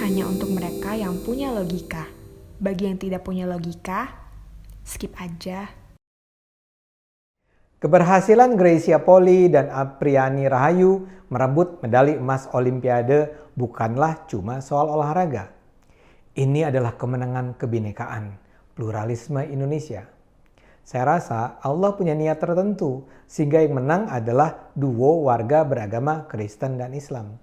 hanya untuk mereka yang punya logika. Bagi yang tidak punya logika, skip aja. Keberhasilan Greysia Poli dan Apriani Rahayu merebut medali emas Olimpiade bukanlah cuma soal olahraga. Ini adalah kemenangan kebinekaan, pluralisme Indonesia. Saya rasa Allah punya niat tertentu sehingga yang menang adalah duo warga beragama Kristen dan Islam.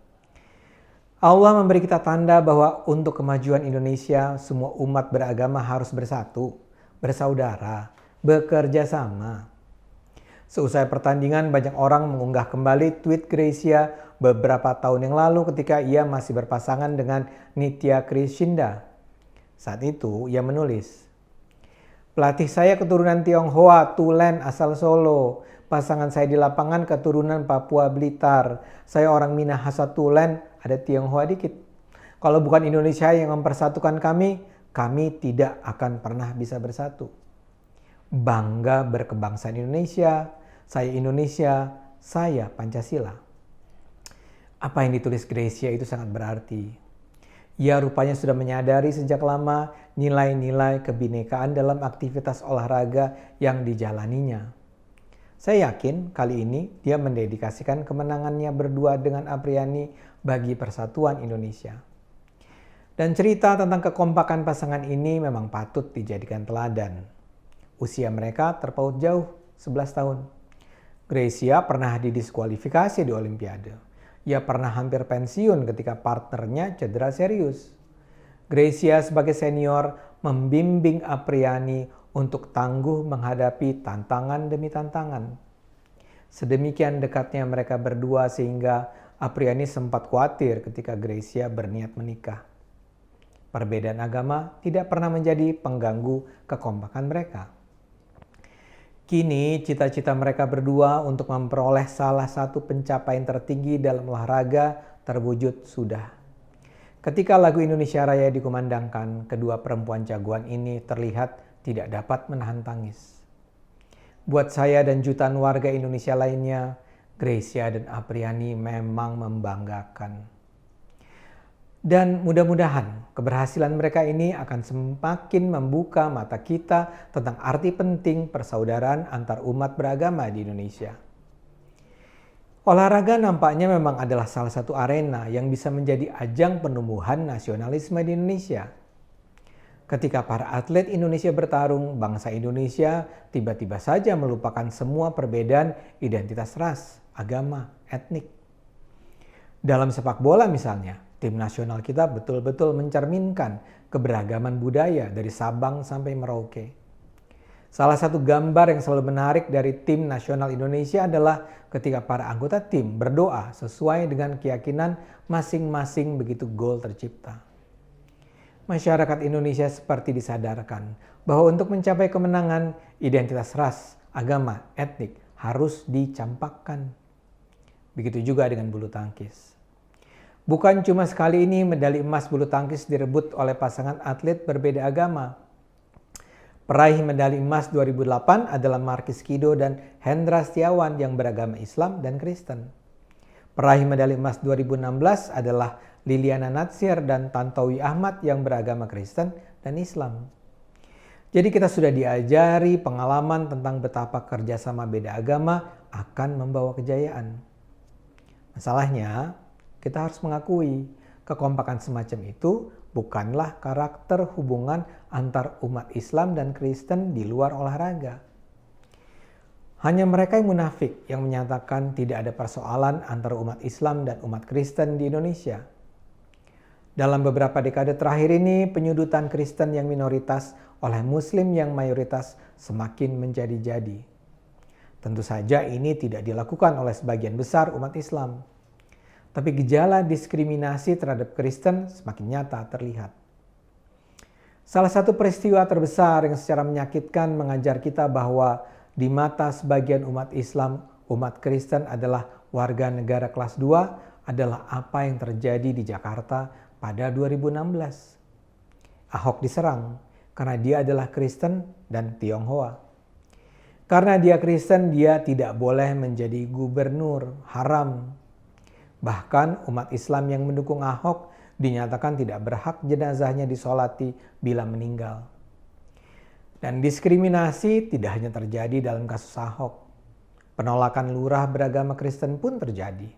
Allah memberi kita tanda bahwa untuk kemajuan Indonesia, semua umat beragama harus bersatu, bersaudara, bekerja sama. Seusai pertandingan, banyak orang mengunggah kembali tweet Greysia beberapa tahun yang lalu ketika ia masih berpasangan dengan Nitya Krishinda. Saat itu, ia menulis, "Pelatih saya keturunan Tionghoa, Tulen asal Solo. Pasangan saya di lapangan keturunan Papua Blitar. Saya orang Minahasa Tulen, ada Tionghoa dikit. Kalau bukan Indonesia yang mempersatukan kami tidak akan pernah bisa bersatu. Bangga berkebangsaan Indonesia, saya Pancasila." Apa yang ditulis Greysia itu sangat berarti. Ia rupanya sudah menyadari sejak lama nilai-nilai kebinekaan dalam aktivitas olahraga yang dijalaninya. Saya yakin kali ini dia mendedikasikan kemenangannya berdua dengan Apriani bagi persatuan Indonesia. Dan cerita tentang kekompakan pasangan ini memang patut dijadikan teladan. Usia mereka terpaut jauh, 11 tahun. Greysia pernah didiskualifikasi di Olimpiade. Ia pernah hampir pensiun ketika partnernya cedera serius. Greysia sebagai senior membimbing Apriani untuk tangguh menghadapi tantangan demi tantangan. Sedemikian dekatnya mereka berdua sehingga Apriani sempat khawatir ketika Greysia berniat menikah. Perbedaan agama tidak pernah menjadi pengganggu kekompakan mereka. Kini cita-cita mereka berdua untuk memperoleh salah satu pencapaian tertinggi dalam olahraga terwujud sudah. Ketika lagu Indonesia Raya dikumandangkan, kedua perempuan jagoan ini terlihat tidak dapat menahan tangis. Buat saya dan jutaan warga Indonesia lainnya, Greysia dan Apriani memang membanggakan. Dan mudah-mudahan keberhasilan mereka ini akan semakin membuka mata kita tentang arti penting persaudaraan antar umat beragama di Indonesia. Olahraga nampaknya memang adalah salah satu arena yang bisa menjadi ajang penumbuhan nasionalisme di Indonesia. Ketika para atlet Indonesia bertarung, bangsa Indonesia tiba-tiba saja melupakan semua perbedaan identitas ras, agama, etnik. Dalam sepak bola misalnya, tim nasional kita betul-betul mencerminkan keberagaman budaya dari Sabang sampai Merauke. Salah satu gambar yang selalu menarik dari tim nasional Indonesia adalah ketika para anggota tim berdoa sesuai dengan keyakinan masing-masing begitu gol tercipta. Masyarakat Indonesia seperti disadarkan bahwa untuk mencapai kemenangan, identitas ras, agama, etnik harus dicampakkan. Begitu juga dengan bulu tangkis. Bukan cuma sekali ini medali emas bulu tangkis direbut oleh pasangan atlet berbeda agama. Peraih medali emas 2008 adalah Markis Kido dan Hendra Setiawan yang beragama Islam dan Kristen. Peraih medali emas 2016 adalah Liliana Natsir dan Tantowi Ahmad yang beragama Kristen dan Islam. Jadi kita sudah diajari pengalaman tentang betapa kerjasama beda agama akan membawa kejayaan. Masalahnya, kita harus mengakui kekompakan semacam itu bukanlah karakter hubungan antar umat Islam dan Kristen di luar olahraga. Hanya mereka yang munafik yang menyatakan tidak ada persoalan antara umat Islam dan umat Kristen di Indonesia. Dalam beberapa dekade terakhir ini, penyudutan Kristen yang minoritas oleh Muslim yang mayoritas semakin menjadi-jadi. Tentu saja ini tidak dilakukan oleh sebagian besar umat Islam. Tapi gejala diskriminasi terhadap Kristen semakin nyata terlihat. Salah satu peristiwa terbesar yang secara menyakitkan mengajar kita bahwa di mata sebagian umat Islam, umat Kristen adalah warga negara kelas 2 adalah apa yang terjadi di Jakarta pada 2016. Ahok diserang karena dia adalah Kristen dan Tionghoa. Karena dia Kristen, dia tidak boleh menjadi gubernur, haram. Bahkan umat Islam yang mendukung Ahok dinyatakan tidak berhak jenazahnya disolati bila meninggal. Dan diskriminasi tidak hanya terjadi dalam kasus Ahok. Penolakan lurah beragama Kristen pun terjadi.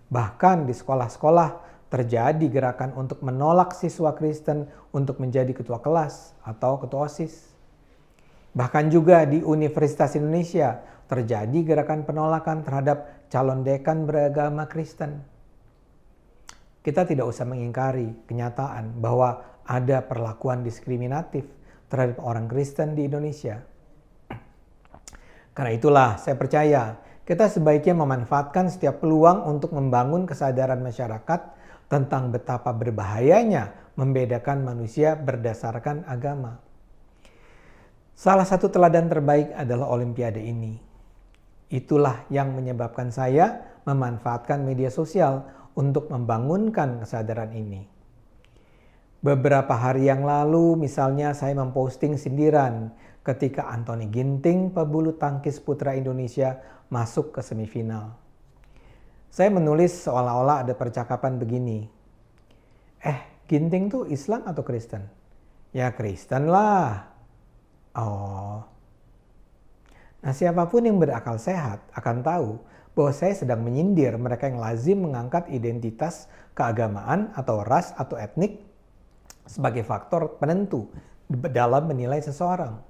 Bahkan di sekolah-sekolah terjadi gerakan untuk menolak siswa Kristen untuk menjadi ketua kelas atau ketua OSIS. Bahkan juga di Universitas Indonesia terjadi gerakan penolakan terhadap calon dekan beragama Kristen. Kita tidak usah mengingkari kenyataan bahwa ada perlakuan diskriminatif terhadap orang Kristen di Indonesia. Karena itulah saya percaya kita sebaiknya memanfaatkan setiap peluang untuk membangun kesadaran masyarakat tentang betapa berbahayanya membedakan manusia berdasarkan agama. Salah satu teladan terbaik adalah Olimpiade ini. Itulah yang menyebabkan saya memanfaatkan media sosial untuk membangunkan kesadaran ini. Beberapa hari yang lalu misalnya saya memposting sindiran ketika Anthony Ginting, pebulu tangkis putra Indonesia, masuk ke semifinal. Saya menulis seolah-olah ada percakapan begini. Ginting tuh Islam atau Kristen? Ya Kristen lah. Oh. Nah, siapapun yang berakal sehat akan tahu bahwa saya sedang menyindir mereka yang lazim mengangkat identitas keagamaan atau ras atau etnik sebagai faktor penentu dalam menilai seseorang.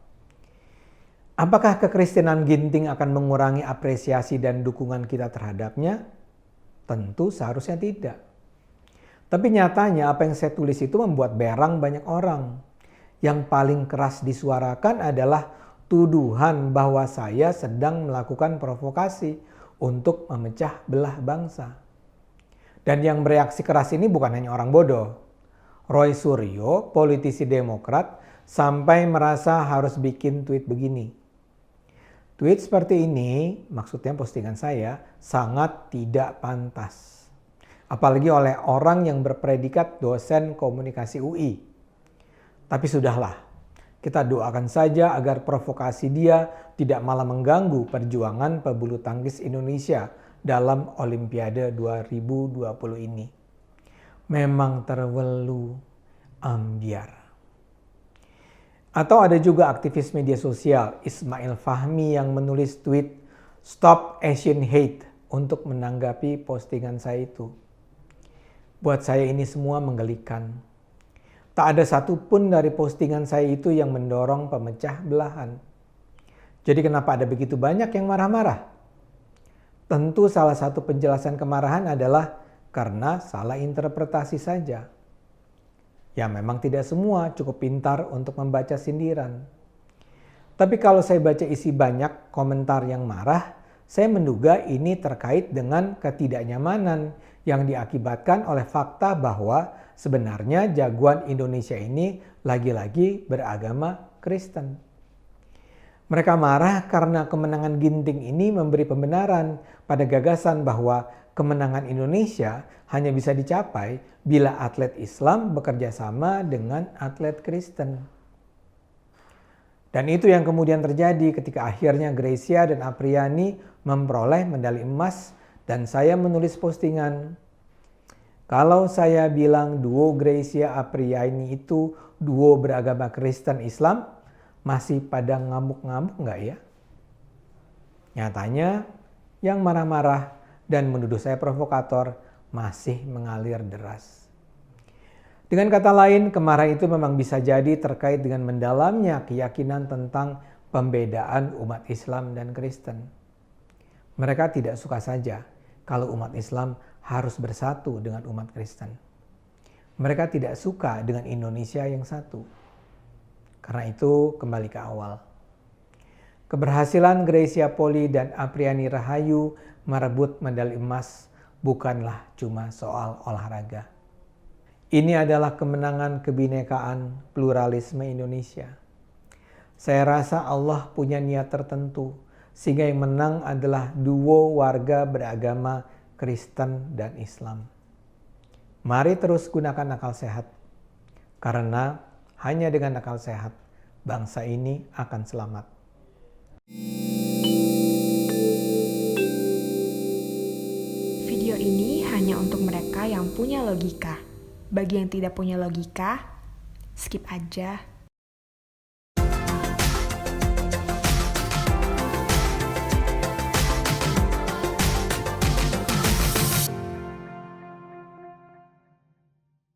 Apakah kekristenan Ginting akan mengurangi apresiasi dan dukungan kita terhadapnya? Tentu seharusnya tidak. Tapi nyatanya apa yang saya tulis itu membuat berang banyak orang. Yang paling keras disuarakan adalah tuduhan bahwa saya sedang melakukan provokasi untuk memecah belah bangsa. Dan yang bereaksi keras ini bukan hanya orang bodoh. Roy Suryo, politisi Demokrat, sampai merasa harus bikin tweet begini. Tweet seperti ini, maksudnya postingan saya, sangat tidak pantas. Apalagi oleh orang yang berpredikat dosen komunikasi UI. Tapi sudahlah. Kita doakan saja agar provokasi dia tidak malah mengganggu perjuangan pebulu tangkis Indonesia dalam Olimpiade 2020 ini. Memang terwelu ambiar. Atau ada juga aktivis media sosial Ismail Fahmi yang menulis tweet Stop Asian Hate untuk menanggapi postingan saya itu. Buat saya ini semua menggelikan. Tak ada satupun dari postingan saya itu yang mendorong pemecah belahan. Jadi kenapa ada begitu banyak yang marah-marah? Tentu salah satu penjelasan kemarahan adalah karena salah interpretasi saja. Ya memang tidak semua cukup pintar untuk membaca sindiran. Tapi kalau saya baca isi banyak komentar yang marah, saya menduga ini terkait dengan ketidaknyamanan yang diakibatkan oleh fakta bahwa sebenarnya jagoan Indonesia ini lagi-lagi beragama Kristen. Mereka marah karena kemenangan Ginting ini memberi pembenaran pada gagasan bahwa kemenangan Indonesia hanya bisa dicapai bila atlet Islam bekerja sama dengan atlet Kristen. Dan itu yang kemudian terjadi ketika akhirnya Greysia dan Apriani memperoleh medali emas dan saya menulis postingan. Kalau saya bilang duo Greysia Apriani itu duo beragama Kristen Islam, masih pada ngamuk-ngamuk nggak ya? Nyatanya yang marah-marah dan menuduh saya provokator masih mengalir deras. Dengan kata lain, kemarahan itu memang bisa jadi terkait dengan mendalamnya keyakinan tentang pembedaan umat Islam dan Kristen. Mereka tidak suka saja kalau umat Islam harus bersatu dengan umat Kristen. Mereka tidak suka dengan Indonesia yang satu. Karena itu kembali ke awal. Keberhasilan Greysia Poli dan Apriani Rahayu merebut medali emas bukanlah cuma soal olahraga. Ini adalah kemenangan kebinekaan pluralisme Indonesia. Saya rasa Allah punya niat tertentu sehingga yang menang adalah duo warga beragama Kristen dan Islam. Mari terus gunakan akal sehat. Karena hanya dengan akal sehat bangsa ini akan selamat. Video ini hanya untuk mereka yang punya logika. Bagi yang tidak punya logika, skip aja.